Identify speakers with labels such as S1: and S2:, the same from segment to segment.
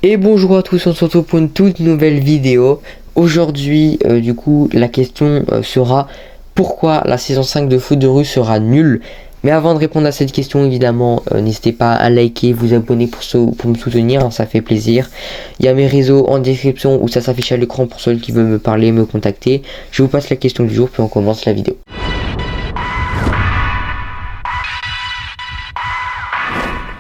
S1: Et bonjour à tous, on se retrouve pour une toute nouvelle vidéo. Aujourd'hui, du coup, la question sera pourquoi la saison 5 de Foot de rue sera nulle. Mais avant de répondre à cette question, évidemment, n'hésitez pas à liker, vous abonner pour me soutenir, hein, ça fait plaisir. Il y a mes réseaux en description où ça s'affiche à l'écran pour ceux qui veulent me parler, me contacter. Je vous passe la question du jour, puis on commence la vidéo.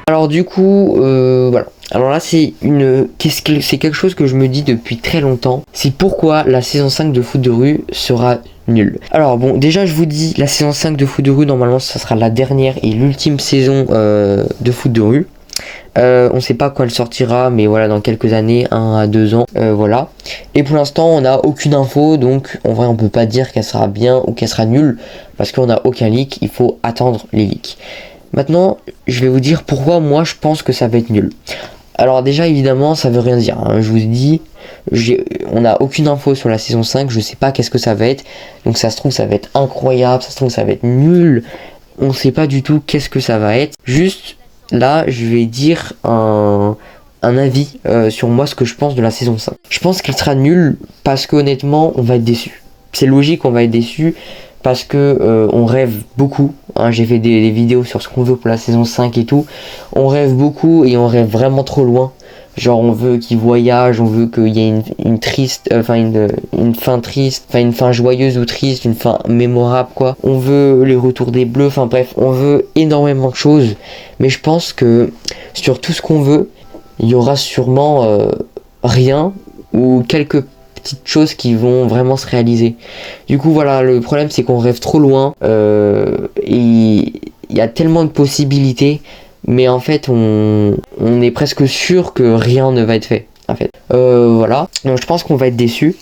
S1: Alors du coup, voilà. Alors là c'est quelque chose que je me dis depuis très longtemps. C'est pourquoi la saison 5 de Foot de rue sera nulle. Alors bon, déjà je vous dis, la saison 5 de Foot de rue, normalement ça sera la dernière et l'ultime saison de Foot de rue. On sait pas quand elle sortira, mais voilà, dans quelques années, 1 à 2 ans, voilà. Et pour l'instant on n'a aucune info, donc en vrai on peut pas dire qu'elle sera bien ou qu'elle sera nulle, parce qu'on n'a aucun leak, il faut attendre les leaks. Maintenant, je vais vous dire pourquoi moi je pense que ça va être nul. Alors déjà évidemment ça veut rien dire, hein. Je vous dis, on n'a aucune info sur la saison 5, je sais pas qu'est-ce que ça va être. Donc ça se trouve ça va être incroyable, ça se trouve ça va être nul. On sait pas du tout qu'est-ce que ça va être. Juste là je vais dire un avis sur moi, ce que je pense de la saison 5. Je pense qu'elle sera nulle parce que honnêtement on va être déçu. C'est logique, on va être déçu. Parce que on rêve beaucoup, hein, j'ai fait des vidéos sur ce qu'on veut pour la saison 5 et tout. On rêve beaucoup et on rêve vraiment trop loin. Genre on veut qu'il voyage, on veut qu'il y ait une triste, une fin triste, enfin une fin joyeuse ou triste, une fin mémorable quoi. On veut les retours des Bleus, enfin bref, on veut énormément de choses. Mais je pense que sur tout ce qu'on veut, il y aura sûrement rien ou quelques petites choses qui vont vraiment se réaliser. Du coup voilà, le problème c'est qu'on rêve trop loin et il y a tellement de possibilités, mais en fait on est presque sûr que rien ne va être fait en fait. Voilà, donc je pense qu'on va être déçu,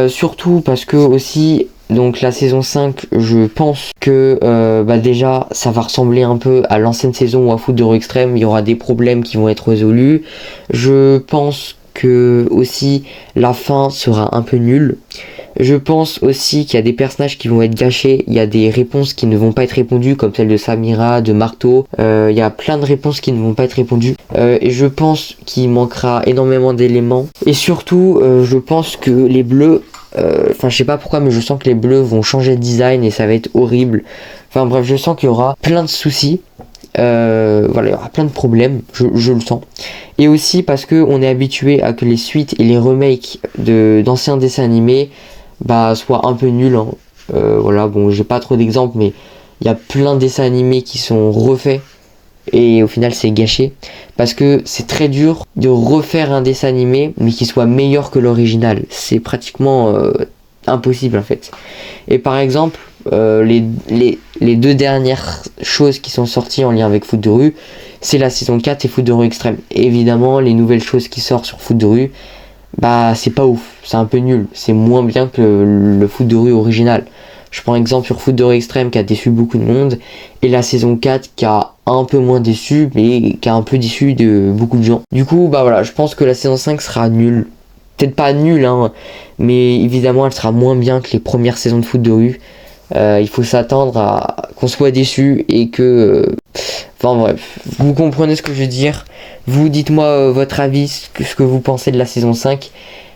S1: surtout parce que aussi donc la saison 5, je pense que déjà ça va ressembler un peu à l'ancienne saison ou à Foot de rue extrême. Il y aura des problèmes qui vont être résolus. Je pense que aussi la fin sera un peu nulle. Je pense aussi qu'il y a des personnages qui vont être gâchés, il y a des réponses qui ne vont pas être répondues comme celle de Samira, de Marteau, il y a plein de réponses qui ne vont pas être répondues et je pense qu'il manquera énormément d'éléments et surtout je pense que les Bleus, enfin je sais pas pourquoi mais je sens que les Bleus vont changer de design et ça va être horrible. Enfin bref, je sens qu'il y aura plein de soucis. Voilà, il y aura plein de problèmes, je le sens. Et aussi parce que on est habitué à que les suites et les remakes d'anciens dessins animés soient un peu nuls, hein. Voilà, bon, j'ai pas trop d'exemples, mais il y a plein de dessins animés qui sont refaits et au final c'est gâché parce que c'est très dur de refaire un dessin animé mais qui soit meilleur que l'original. C'est pratiquement impossible en fait. Et par exemple les deux dernières choses qui sont sorties en lien avec Foot de rue, c'est la saison 4 et Foot de rue extrême. Et évidemment les nouvelles choses qui sortent sur Foot de rue, c'est pas ouf, c'est un peu nul, c'est moins bien que le Foot de rue original. Je prends exemple sur Foot de rue extrême qui a déçu beaucoup de monde, et la saison 4 qui a un peu moins déçu mais qui a un peu déçu de beaucoup de gens. Du coup voilà, je pense que la saison 5 sera nulle. Peut-être pas nulle, hein, mais évidemment elle sera moins bien que les premières saisons de Foot de rue. Il faut s'attendre à qu'on soit déçu et que enfin bref, vous comprenez ce que je veux dire. Vous dites-moi votre avis, ce que vous pensez de la saison 5.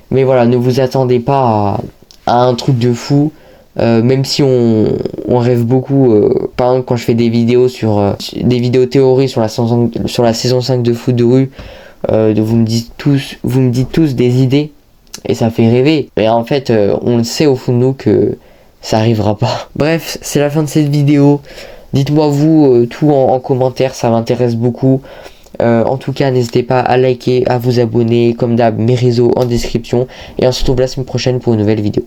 S1: Mais voilà, ne vous attendez pas à un truc de fou, même si on rêve beaucoup. Par exemple quand je fais des vidéos des vidéos théories sur la saison 5 de Foot de rue, vous me dites tous des idées et ça fait rêver. Mais en fait on le sait au fond de nous que ça arrivera pas. Bref, c'est la fin de cette vidéo. Dites-moi vous tout en commentaire, ça m'intéresse beaucoup. En tout cas, n'hésitez pas à liker, à vous abonner, comme d'hab, mes réseaux en description. Et on se retrouve la semaine prochaine pour une nouvelle vidéo.